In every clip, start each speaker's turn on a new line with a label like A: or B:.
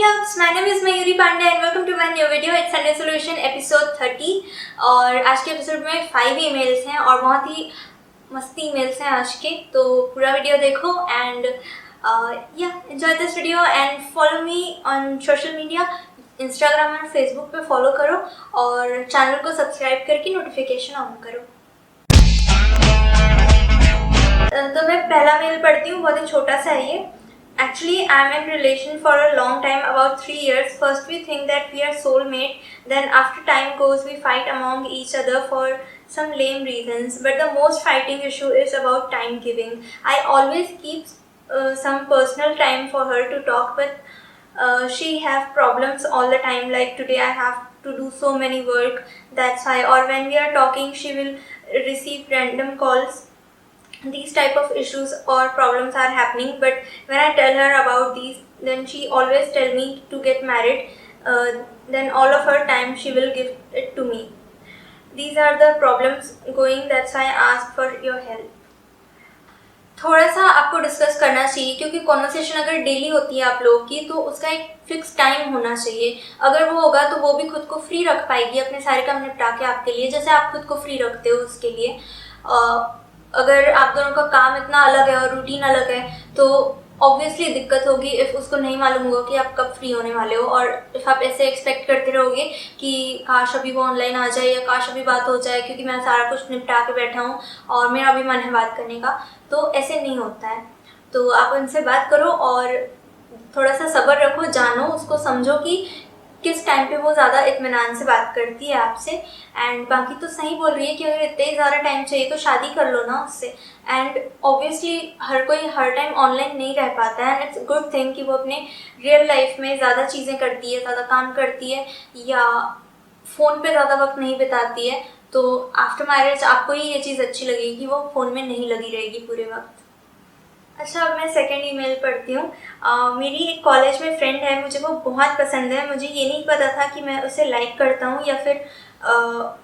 A: loves, my name is Mayuri Pandey and welcome to my new video. It's Sunday Solution episode 30 और आज के episode में 5 emails हैं और बहुत ही मस्ती ईमेल्स हैं आज के, तो पूरा वीडियो देखो and enjoy this video and follow me on social media. Instagram और फेसबुक पे फॉलो करो और चैनल को सब्सक्राइब करके नोटिफिकेशन ऑन करो। तो मैं पहला मेल पढ़ती हूँ, बहुत ही छोटा सा है ये। Actually, I'm in relation for a long time, about 3 years. First we think that we are soulmate, then after time goes we fight among each other for some lame reasons. But the most fighting issue is about time giving. I always keep some personal time for her to talk, but she have problems all the time. Like today I have to do so many work, that's why. Or when we are talking, she will receive random calls. These type of issues or problems are happening, but when I tell her about these, then she always tell me to get married. Then all of her time she will give it to me. These are the problems going, that's why I ask for your help. थोड़ा सा आपको discuss करना चाहिए, क्योंकि conversation अगर daily होती है आप लोगों की तो उसका एक फिक्स टाइम होना चाहिए। अगर वो होगा तो वो भी खुद को फ्री रख पाएगी अपने सारे काम निपटा के आपके लिए, जैसे आप खुद को फ्री रखते हो उसके लिए। अगर आप दोनों का काम इतना अलग है और रूटीन अलग है तो ऑब्वियसली दिक्कत होगी इफ़ उसको नहीं मालूम होगा कि आप कब फ्री होने वाले हो। और इफ़ आप ऐसे एक्सपेक्ट करते रहोगे कि काश अभी वो ऑनलाइन आ जाए या काश अभी बात हो जाए क्योंकि मैं सारा कुछ निपटा के बैठा हूँ और मेरा भी मन है बात करने का, तो ऐसे नहीं होता है। तो आप उनसे बात करो और थोड़ा सा सब्र रखो, जानो उसको, समझो कि किस टाइम पे वो ज़्यादा इत्मीनान से बात करती है आपसे। एंड बाकी तो सही बोल रही है कि अगर इतने ज़्यादा टाइम चाहिए तो शादी कर लो ना उससे। एंड ऑब्वियसली हर कोई हर टाइम ऑनलाइन नहीं रह पाता है, एंड इट्स गुड थिंग कि वो अपने रियल लाइफ में ज़्यादा चीज़ें करती है, ज़्यादा काम करती है या फ़ोन पे ज़्यादा वक्त नहीं बिताती है। तो आफ्टर मैरिज आपको ही ये चीज़ अच्छी लगेगी कि वो फ़ोन में नहीं लगी रहेगी पूरे वक्त। अच्छा, अब मैं सेकेंड ईमेल पढ़ती हूँ। मेरी एक कॉलेज में फ्रेंड है, मुझे वो बहुत पसंद है। मुझे ये नहीं पता था कि मैं उसे लाइक करता हूँ या फिर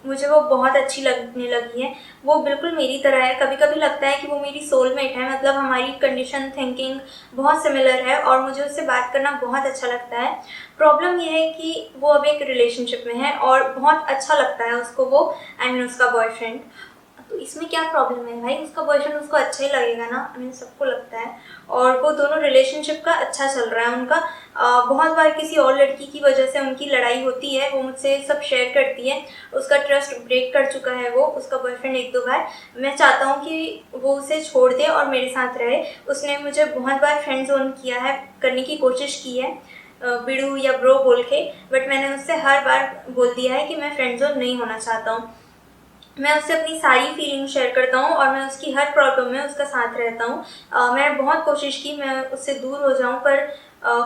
A: मुझे वो बहुत अच्छी लगने लगी है। वो बिल्कुल मेरी तरह है। कभी कभी लगता है कि वो मेरी सोलमेट है, मतलब हमारी कंडीशन थिंकिंग बहुत सिमिलर है और मुझे उससे बात करना बहुत अच्छा लगता है। प्रॉब्लम ये है कि वो अब एक रिलेशनशिप में है और बहुत अच्छा लगता है उसको वो, उसका बॉयफ्रेंड। तो इसमें क्या प्रॉब्लम है भाई, उसका बॉयफ्रेंड उसको अच्छा ही लगेगा ना, सबको लगता है। और वो दोनों रिलेशनशिप का अच्छा चल रहा है उनका। बहुत बार किसी और लड़की की वजह से उनकी लड़ाई होती है, वो मुझसे सब शेयर करती है। उसका ट्रस्ट ब्रेक कर चुका है वो, उसका बॉयफ्रेंड 1-2 बार। मैं चाहता हूँ कि वो उसे छोड़ दे और मेरे साथ रहे। उसने मुझे बहुत बार फ्रेंड जोन किया है, करने की कोशिश की है बिड़ू या ब्रो बोल के, बट मैंने उससे हर बार बोल दिया है कि मैं फ्रेंड जोन नहीं होना चाहता हूँ। मैं उससे अपनी सारी फीलिंग शेयर करता हूँ और मैं उसकी हर प्रॉब्लम में उसका साथ रहता हूँ। मैंने बहुत कोशिश की मैं उससे दूर हो जाऊँ, पर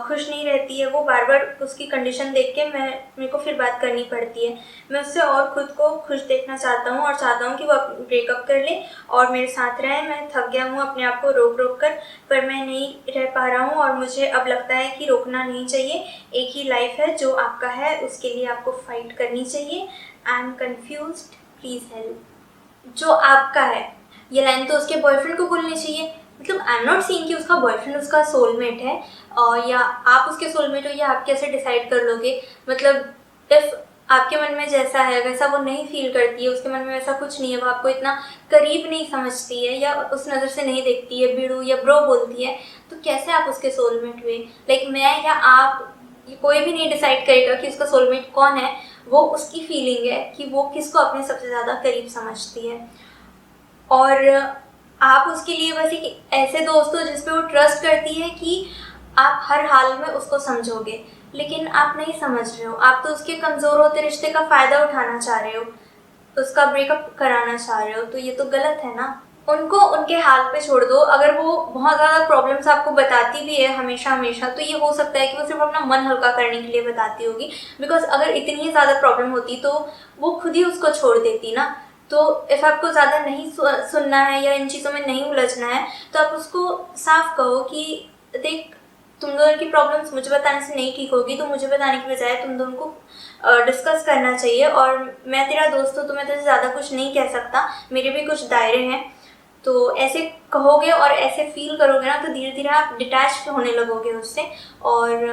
A: खुश नहीं रहती है वो। बार बार उसकी कंडीशन देख के मेरे को फिर बात करनी पड़ती है। मैं उससे और खुद को खुश देखना चाहता हूँ और चाहता हूँ कि वो ब्रेकअप कर ले और मेरे साथ रहे। मैं थक गया हूँ अपने आप को रोक रोक कर, पर मैं नहीं रह पा रहा हूँ और मुझे अब लगता है कि रोकना नहीं चाहिए। एक ही लाइफ है जो आपका है, उसके लिए आपको फाइट करनी चाहिए। I am confused, please help. जो आपका है, ये लाइन तो उसके बॉयफ्रेंड को बोलनी चाहिए। मतलब आई एम नॉट सीइंग कि उसका बॉयफ्रेंड उसका सोलमेट है और या आप उसके सोलमेट हो, या आप कैसे डिसाइड कर लोगे। मतलब इफ़ आपके मन में जैसा है वैसा वो नहीं फील करती है, उसके मन में वैसा कुछ नहीं है, वो आपको इतना करीब नहीं समझती है या उस नज़र से नहीं देखती है, बिड़ू या ब्रो बोलती है, तो कैसे आप उसके सोलमेट हुए। लाइक मैं या आप, कोई भी नहीं डिसाइड करेगा कि उसका सोलमेट कौन है। वो उसकी फीलिंग है कि वो किसको अपने सबसे ज़्यादा करीब समझती है। और आप उसके लिए बस एक ऐसे दोस्त हो जिस पे वो ट्रस्ट करती है कि आप हर हाल में उसको समझोगे, लेकिन आप नहीं समझ रहे हो। आप तो उसके कमज़ोर होते रिश्ते का फ़ायदा उठाना चाह रहे हो, उसका ब्रेकअप कराना चाह रहे हो, तो ये तो गलत है ना। उनको उनके हाल पे छोड़ दो। अगर वो बहुत ज़्यादा प्रॉब्लम्स आपको बताती भी है हमेशा हमेशा, तो ये हो सकता है कि वो सिर्फ अपना मन हल्का करने के लिए बताती होगी। बिकॉज अगर इतनी ही ज़्यादा प्रॉब्लम होती तो वो खुद ही उसको छोड़ देती ना। तो इफ़ आपको ज़्यादा नहीं सुनना है या इन चीज़ों में नहीं उलझना है, तो आप उसको साफ कहो कि देख, तुम दोनों की प्रॉब्लम्स मुझे बताने से नहीं ठीक होगी, तो मुझे बताने की बजाय तुम दोनों को डिस्कस करना चाहिए। और मैं तेरा दोस्त हूँ तो मैं तुझे ज़्यादा कुछ नहीं कह सकता, मेरे भी कुछ दायरे हैं। तो ऐसे कहोगे और ऐसे फील करोगे ना, तो धीरे धीरे आप डिटैच होने लगोगे उससे और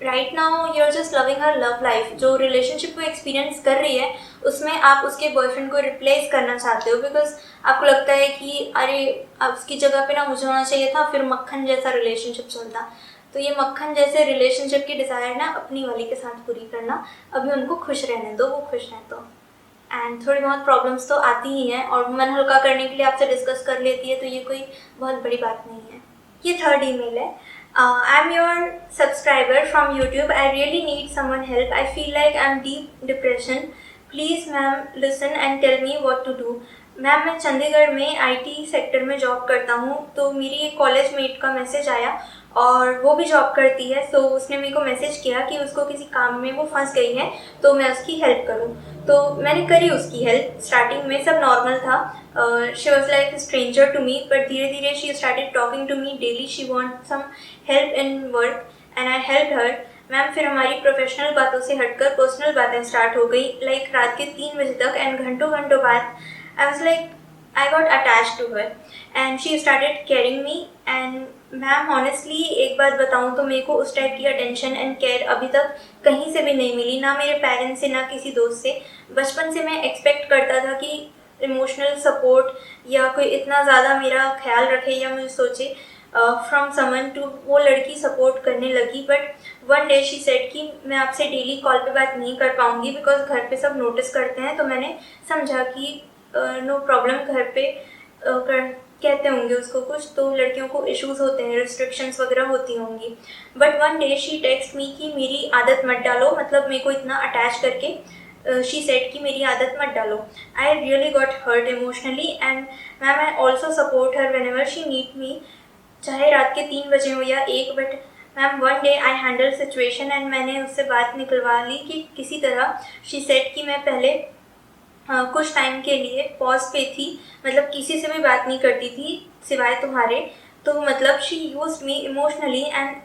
A: right now you are just loving her love life. जो रिलेशनशिप को एक्सपीरियंस कर रही है उसमें आप उसके बॉयफ्रेंड को रिप्लेस करना चाहते हो, बिकॉज आपको लगता है कि अरे अब उसकी जगह पे ना मुझे होना चाहिए था, फिर मक्खन जैसा रिलेशनशिप चलता। तो ये मक्खन जैसे रिलेशनशिप की डिज़ायर ना अपनी वाली के साथ पूरी करना, अभी उनको खुश रहने दो, वो खुश हैं तो। एंड थोड़ी बहुत प्रॉब्लम्स तो आती ही हैं और मन हल्का करने के लिए आपसे डिस्कस कर लेती है, तो ये कोई बहुत बड़ी बात नहीं है। ये थर्ड ईमेल है। I am your subscriber from YouTube, I really need someone help, I feel like I am deep depression, please ma'am listen and tell me what to do. Ma'am मैं चंडीगढ़ में आईटी सेक्टर में job करता हूँ, तो मेरी एक college met का message आया और वो भी जॉब करती है, तो उसने मेरे को मैसेज किया कि उसको किसी काम में वो फंस गई है तो मैं उसकी हेल्प करूँ। तो मैंने करी उसकी हेल्प। स्टार्टिंग में सब नॉर्मल था, she was like stranger to me, but धीरे धीरे she started talking to me daily, she want some help in work and I help her. Ma'am फिर हमारी प्रोफेशनल बातों से हटकर पर्सनल बातें स्टार्ट हो गई, लाइक रात के 3 बजे तक, एंड घंटों घंटों बाद I was like I got attached to her and she started caring me and ma'am honestly एक बात बताऊँ तो मेरे को उस टाइप की अटेंशन एंड केयर अभी तक कहीं से भी नहीं मिली, ना मेरे पेरेंट्स से ना किसी दोस्त से। बचपन से मैं एक्सपेक्ट करता था कि इमोशनल सपोर्ट या कोई इतना ज़्यादा मेरा ख्याल रखे या मुझे सोचे फ्रॉम समवन टू, वो लड़की सपोर्ट करने लगी। But one day she said कि मैं आपसे डेली कॉल पे बात नहीं कर पाऊँगी बिकॉज घर पे सब नोटिस करते हैं। तो मैंने समझा कि नो प्रॉब्लम, घर पे कहते होंगे उसको कुछ, तो लड़कियों को इश्यूज होते हैं, रिस्ट्रिक्शंस वगैरह होती होंगी। But one day she text me कि मेरी आदत मत डालो, मतलब मेरे को इतना अटैच करके शी सेड कि मेरी आदत मत डालो। I really got hurt emotionally and ma'am I also support her whenever she need me, चाहे रात के 3 बजे हो या 1। But ma'am one day I handle situation and मैंने उससे बात निकलवा ली कि किसी तरह। शी सेड कि मैं पहले कुछ टाइम के लिए पॉज पे थी, मतलब किसी से भी बात नहीं करती थी सिवाय तुम्हारे। तो मतलब she use me emotionally and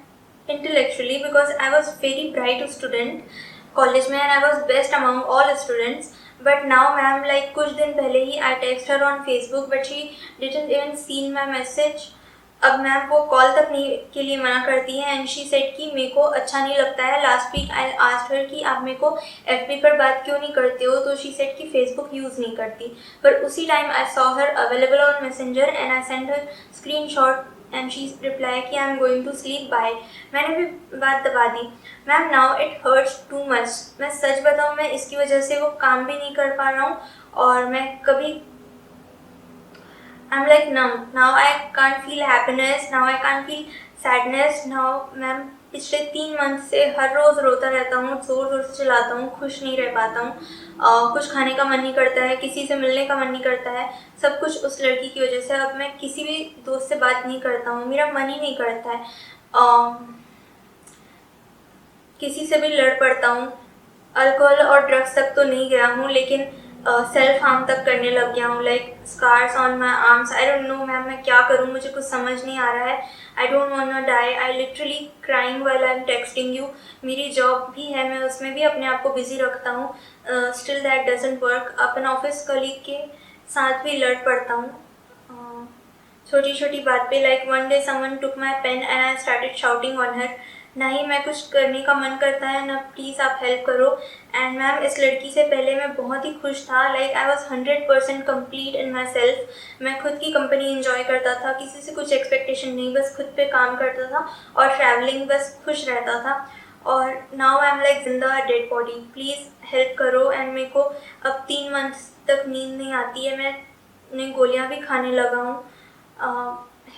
A: intellectually because I was very bright student college में and I was best among all students. But now ma'am like कुछ दिन पहले ही I text her on Facebook but she didn't even seen my message. अब ma'am वो call तक नहीं के लिए मना करती है एंड शी सेड कि मेरे को अच्छा नहीं लगता है। Last week I asked her कि आप मेरे को एफबी पर बात क्यों नहीं करते हो, तो शी सेड कि फेसबुक यूज़ नहीं करती। पर उसी time I saw her available on Messenger and I send her screenshot and she reply कि I am going to sleep bye. मैंने भी बात दबा दी। Ma'am now it hurts too much, मैं सच बताऊँ मैं इसकी वजह से वो काम भी नहीं कर पा रहा हूँ और मैं कभी I'm like numb. Now I can't feel happiness. Now I can't feel sadness. Now ma'am पिछले 3 मंथ से हर रोज़ रोता रहता हूँ, ज़ोर ज़ोर से चिल्लाता हूँ, खुश नहीं रह पाता हूँ। कुछ खाने का मन नहीं करता है, किसी से मिलने का मन नहीं करता है, सब कुछ उस लड़की की वजह से। अब मैं किसी भी दोस्त से बात नहीं करता हूँ, मेरा मन ही नहीं करता है। किसी से भी लड़ पड़ता हूँ। अल्कोहल और ड्रग्स तक तो नहीं गया हूँ, लेकिन सेल्फ हार्म तक करने लग गया हूँ, like scars on my arms. I don't know ma'am मैं क्या करूँ, मुझे कुछ समझ नहीं आ रहा है। I don't want to die, I literally crying while I am texting you. मेरी जॉब भी है, मैं उसमें भी अपने आप को बिजी रखता हूँ, still that doesn't work. Upon office colleague के साथ भी लड़ पड़ता हूँ छोटी छोटी बात पे, like one day someone took my pen and I started shouting on her. ना ही मैं कुछ करने का मन करता है, ना प्लीज़ आप हेल्प करो। एंड मैम इस लड़की से पहले मैं बहुत ही खुश था, like I was 100% complete in my self. मैं खुद की कंपनी इंजॉय करता था, किसी से कुछ एक्सपेक्टेशन नहीं, बस खुद पे काम करता था और ट्रैवलिंग, बस खुश रहता था। और नाउ आई एम लाइक जिंदा डेड बॉडी, प्लीज़ हेल्प करो। एंड मेरे को अब 3 मंथ तक नींद नहीं आती है, मैं गोलियाँ भी खाने लगा हूँ।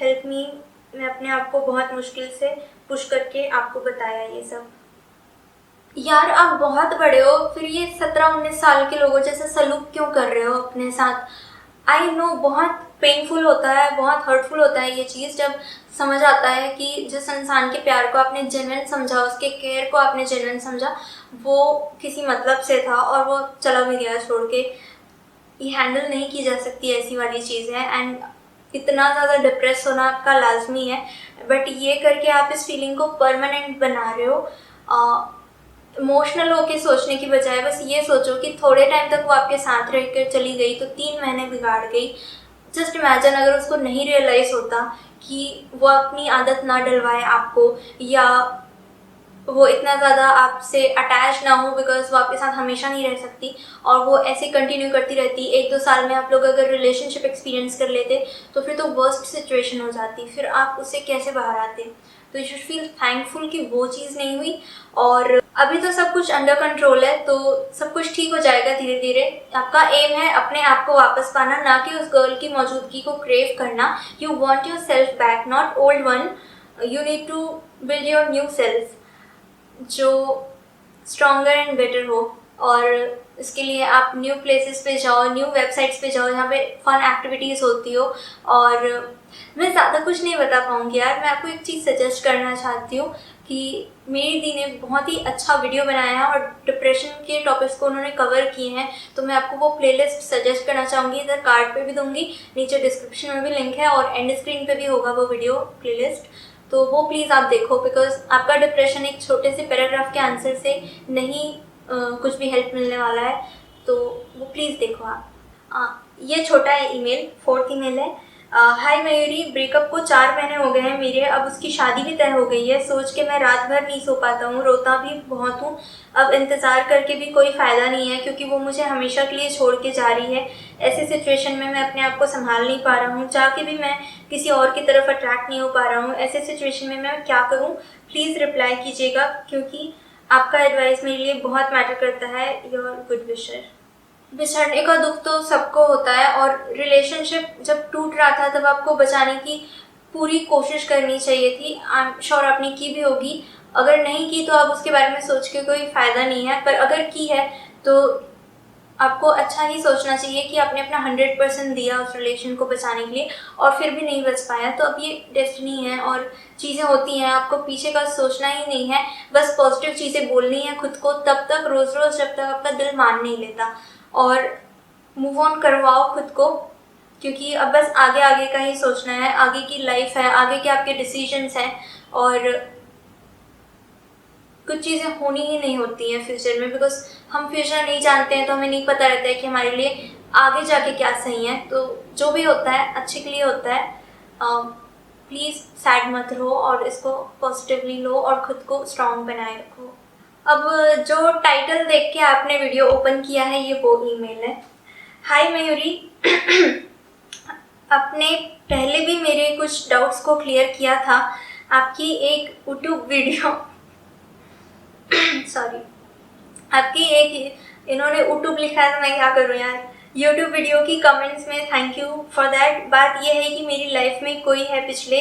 A: Help me. मैं अपने आप को बहुत मुश्किल से पुश करके आपको बताया ये सब। यार आप बहुत बड़े हो, फिर ये 17-19 साल के लोगों जैसे सलूक क्यों कर रहे हो अपने साथ? आई नो बहुत पेनफुल होता है, बहुत हर्टफुल होता है ये चीज़, जब समझ आता है कि जिस इंसान के प्यार को आपने जेन्युइन समझा, उसके केयर को आपने जेन्युइन समझा, वो किसी मतलब से था और वो चला भी गया छोड़ के। ये हैंडल नहीं की जा सकती ऐसी वाली चीज़ है एंड इतना ज़्यादा डिप्रेस होना आपका लाजमी है। बट ये करके आप इस फीलिंग को परमानेंट बना रहे हो। इमोशनल होके सोचने की बजाय बस ये सोचो कि थोड़े टाइम तक वो आपके साथ रह कर चली गई तो 3 महीने बिगाड़ गई। जस्ट इमेजिन अगर उसको नहीं रियलाइज़ होता कि वो अपनी आदत ना डलवाए आपको, या वो इतना ज़्यादा आपसे अटैच ना हो, बिकॉज वो आपके साथ हमेशा नहीं रह सकती और वो ऐसे कंटिन्यू करती रहती। 1-2 साल में आप लोग अगर रिलेशनशिप एक्सपीरियंस कर लेते तो फिर तो वर्स्ट सिचुएशन हो जाती, फिर आप उससे कैसे बाहर आते। तो यू शुड फील थैंकफुल कि वो चीज़ नहीं हुई और अभी तो सब कुछ अंडर कंट्रोल है, तो सब कुछ ठीक हो जाएगा धीरे धीरे। आपका एम है अपने आप को वापस पाना, ना कि उस गर्ल की मौजूदगी को क्रेव करना। You want yourself back, not old one. You need to build your new self जो स्ट्रॉन्गर एंड बेटर हो। और इसके लिए आप न्यू प्लेसेस पे जाओ, न्यू वेबसाइट्स पे जाओ जहाँ पे फन एक्टिविटीज़ होती हो। और मैं ज़्यादा कुछ नहीं बता पाऊँगी यार, मैं आपको एक चीज़ सजेस्ट करना चाहती हूँ कि मेरी दी ने बहुत ही अच्छा वीडियो बनाया है और डिप्रेशन के टॉपिक्स को उन्होंने कवर किए हैं, तो मैं आपको वो प्लेलिस्ट सजेस्ट करना चाहूँगी। इधर कार्ड पे भी दूँगी, नीचे डिस्क्रिप्शन में भी लिंक है और एंड स्क्रीन पे भी होगा वो वीडियो प्लेलिस्ट। तो वो प्लीज़ आप देखो, बिकॉज आपका डिप्रेशन एक छोटे से पैराग्राफ के आंसर से नहीं कुछ भी हेल्प मिलने वाला है, तो वो प्लीज़ देखो आप। ये छोटा है ईमेल, 4th ईमेल है। हाय मयूरी, ब्रेकअप को 4 महीने हो गए हैं मेरे, अब उसकी शादी भी तय हो गई है। सोच के मैं रात भर नहीं सो पाता हूँ, रोता भी बहुत हूँ। अब इंतज़ार करके भी कोई फ़ायदा नहीं है क्योंकि वो मुझे हमेशा के लिए छोड़ के जा रही है। ऐसी सिचुएशन में मैं अपने आप को संभाल नहीं पा रहा हूँ, चाह के भी मैं किसी और की तरफ अट्रैक्ट नहीं हो पा रहा हूँ। ऐसे सिचुएशन में मैं क्या करूँ? प्लीज़ रिप्लाई कीजिएगा क्योंकि आपका एडवाइस मेरे लिए बहुत मैटर करता है। Your good विशर। बिछड़ने का दुख तो सबको होता है और रिलेशनशिप जब टूट रहा था तब आपको बचाने की पूरी कोशिश करनी चाहिए थी। आई एम श्योर आपने की भी होगी। अगर नहीं की तो अब उसके बारे में सोच के कोई फ़ायदा नहीं है, पर अगर की है तो आपको अच्छा ही सोचना चाहिए कि आपने अपना 100% दिया उस रिलेशन को बचाने के लिए और फिर भी नहीं बच पाया। तो अब ये डेस्टिनी है और चीज़ें होती हैं, आपको पीछे का सोचना ही नहीं है, बस पॉजिटिव चीज़ें बोलनी है खुद को तब तक, रोज़ रोज़, जब तक आपका दिल मान नहीं लेता। और मूव ऑन करवाओ खुद को, क्योंकि अब बस आगे आगे का ही सोचना है। आगे की लाइफ है, आगे के आपके डिसीजंस हैं और कुछ चीज़ें होनी ही नहीं होती हैं फ्यूचर में, बिकॉज हम फ्यूचर नहीं जानते हैं तो हमें नहीं पता रहता है कि हमारे लिए आगे जाके क्या सही है। तो जो भी होता है अच्छे के लिए होता है। प्लीज़ सैड मत रहो और इसको पॉजिटिवली लो और खुद को स्ट्रॉन्ग बनाए रखो। अब जो टाइटल देख के आपने वीडियो ओपन किया है ये वो ईमेल है। हाय मयूरी, आपने पहले भी मेरे कुछ डाउट्स को क्लियर किया था। आपकी एक यूट्यूब वीडियो सॉरी, आपकी एक, इन्होंने यूट्यूब लिखा है तो मैं क्या करूँ यार, यूट्यूब वीडियो की कमेंट्स में थैंक यू फॉर दैट। बात यह है कि मेरी लाइफ में कोई है पिछले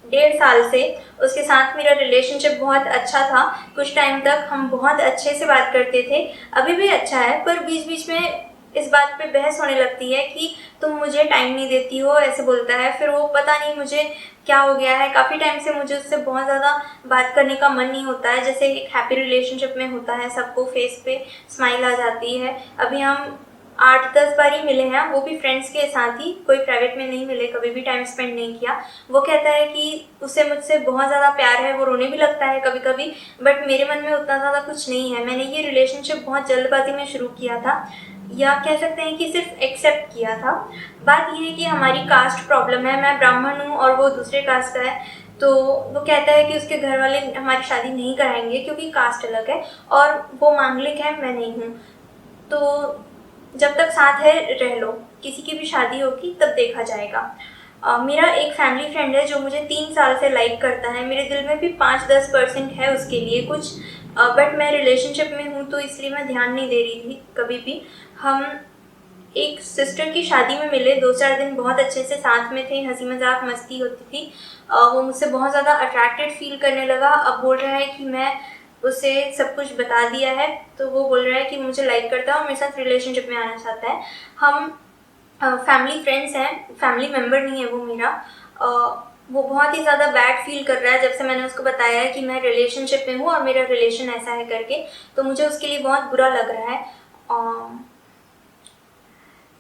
A: 1.5 साल से, उसके साथ मेरा रिलेशनशिप बहुत अच्छा था। कुछ टाइम तक हम बहुत अच्छे से बात करते थे, अभी भी अच्छा है, पर बीच बीच में इस बात पे बहस होने लगती है कि तुम मुझे टाइम नहीं देती हो, ऐसे बोलता है। फिर वो पता नहीं मुझे क्या हो गया है, काफ़ी टाइम से मुझे उससे बहुत ज़्यादा बात करने का मन नहीं होता है। जैसे एक हैप्पी रिलेशनशिप में होता है, सबको फेस पे स्माइल आ जाती है। अभी हम 8-10 बार ही मिले हैं, वो भी फ्रेंड्स के साथ ही, कोई प्राइवेट में नहीं मिले, कभी भी टाइम स्पेंड नहीं किया। वो कहता है कि उसे मुझसे बहुत ज़्यादा प्यार है, वो रोने भी लगता है कभी कभी, बट मेरे मन में उतना ज़्यादा कुछ नहीं है। मैंने ये रिलेशनशिप बहुत जल्दबाजी में शुरू किया था, या कह सकते हैं कि सिर्फ एक्सेप्ट किया था। बात यह है कि हमारी कास्ट प्रॉब्लम है, मैं ब्राह्मण हूँ और वो दूसरे कास्ट का है। तो वो कहता है कि उसके घर वाले हमारी शादी नहीं कराएंगे क्योंकि कास्ट अलग है और वो मांगलिक है, मैं नहीं हूँ। तो जब तक साथ है रह लो, किसी की भी शादी होगी तब देखा जाएगा। मेरा एक फैमिली फ्रेंड है जो मुझे 3 साल से लाइक करता है, मेरे दिल में भी 5-10% है उसके लिए कुछ, बट मैं रिलेशनशिप में हूँ तो इसलिए मैं ध्यान नहीं दे रही थी कभी भी। हम एक सिस्टर की शादी में मिले, 2-4 दिन बहुत अच्छे से साथ में थे, हंसी मजाक मस्ती होती थी। वो मुझसे बहुत ज़्यादा अट्रैक्टेड फील करने लगा। अब बोल रहा है कि मैं उसे सब कुछ बता दिया है, तो वो बोल रहा है कि मुझे लाइक करता है और मेरे साथ रिलेशनशिप में आना चाहता है। हम फैमिली फ्रेंड्स हैं, फैमिली मेम्बर नहीं है वो मेरा। वो बहुत ही ज़्यादा बैड फील कर रहा है जब से मैंने उसको बताया है कि मैं रिलेशनशिप में हूँ और मेरा रिलेशन ऐसा है करके, तो मुझे उसके लिए बहुत बुरा लग रहा है।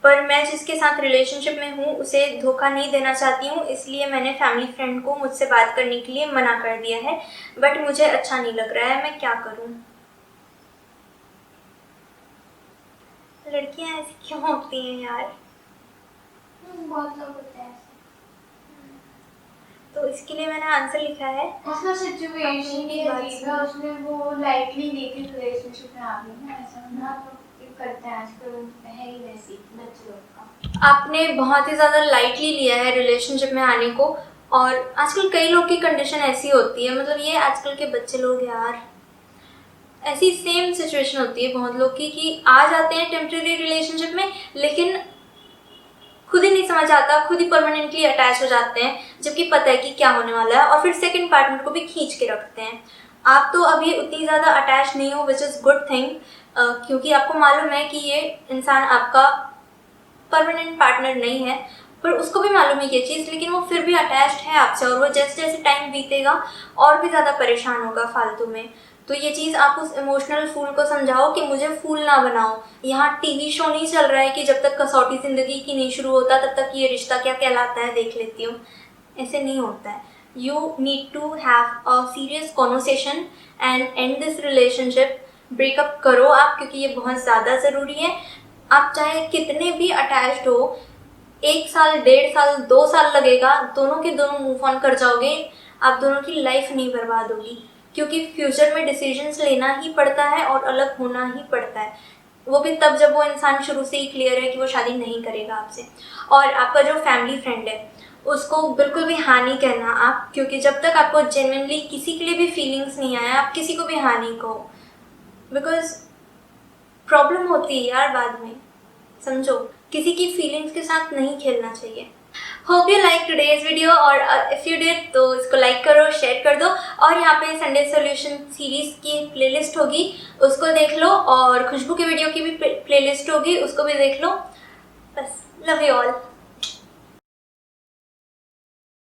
A: पर मैं जिसके साथ रिलेशनशिप में हूँ उसे धोखा नहीं देना चाहती हूँ, इसलिए मैंने फैमिली फ्रेंड को मुझसे बात करने के लिए मना कर दिया है, बट मुझे अच्छा नहीं लग रहा है, मैं क्या करूँ? लड़कियाँ ऐसी क्यों होती हैं यार?
B: बहुत लोग होते हैं ऐसे।
A: तो इसके लिए मैंने आंसर लिखा है।
B: उसका सिचुएशन ये रहेगा, उसने वो लाइटली लेके रिलेशनशिप में आ गई ना, ऐसा ना तो करते हैं आजकल, है ही वैसी बच्चे लोग का।
A: आपने बहुत ही ज़्यादा लाइटली लिया है रिलेशनशिप में आने को, और आजकल कई लोग की कंडीशन ऐसी होती है, मतलब ये आजकल के बच्चे लोग यार, ऐसी सेम सिचुएशन होती है बहुत लोग की कि आ जाते हैं टेम्परेरी रिलेशनशिप में, लेकिन खुद ही नहीं समझ आता, खुद ही परमानेंटली अटैच हो जाते हैं, जबकि पता है कि क्या होने वाला है, और फिर सेकंड पार्टनर को भी खींच के रखते हैं। आप तो अभी उतनी ज़्यादा अटैच नहीं हो, विच इज़ गुड थिंग, क्योंकि आपको मालूम है कि ये इंसान आपका परमानेंट पार्टनर नहीं है, पर उसको भी मालूम है ये चीज़, लेकिन वो फिर भी अटैच्ड है आपसे, और वो जैसे जैसे टाइम बीतेगा और भी ज़्यादा परेशान होगा फालतू में। तो ये चीज़ आप उस इमोशनल फूल को समझाओ कि मुझे फूल ना बनाओ, यहाँ टीवी शो नहीं चल रहा है कि जब तक कसौटी ज़िंदगी की नहीं शुरू होता तब तक ये रिश्ता क्या कहलाता है देख लेती हूँ, ऐसे नहीं होता है। You need to have a serious conversation and and this relationship, breakup करो आप, क्योंकि ये बहुत ज़्यादा ज़रूरी है। आप चाहे कितने भी अटैच्ड हो, 1 साल, 1.5 साल, 2 साल लगेगा, दोनों के दोनों मूव ऑन कर जाओगे, आप दोनों की लाइफ नहीं बर्बाद होगी, क्योंकि फ्यूचर में डिसीजंस लेना ही पड़ता है और अलग होना ही पड़ता है, वो भी तब जब वो इंसान शुरू से ही क्लियर है कि वो शादी नहीं करेगा आपसे। और आपका जो फैमिली फ्रेंड है उसको बिल्कुल भी हाँ नहीं कहना आप, क्योंकि जब तक आपको जेन्युइनली किसी के लिए भी फीलिंग्स नहीं आया, आप किसी को भी हाँ नहीं कहो, बिकॉज प्रॉब्लम होती है यार बाद में, समझो, किसी की फीलिंग्स के साथ नहीं खेलना चाहिए। Hope you like today's video, और इफ़ यू डिड तो इसको लाइक करो, शेयर कर दो, और यहाँ पे संडे सॉल्यूशन सीरीज़ की प्लेलिस्ट होगी उसको देख लो, और खुशबू के वीडियो की भी प्लेलिस्ट होगी उसको भी देख लो। बस, लव यू ऑल।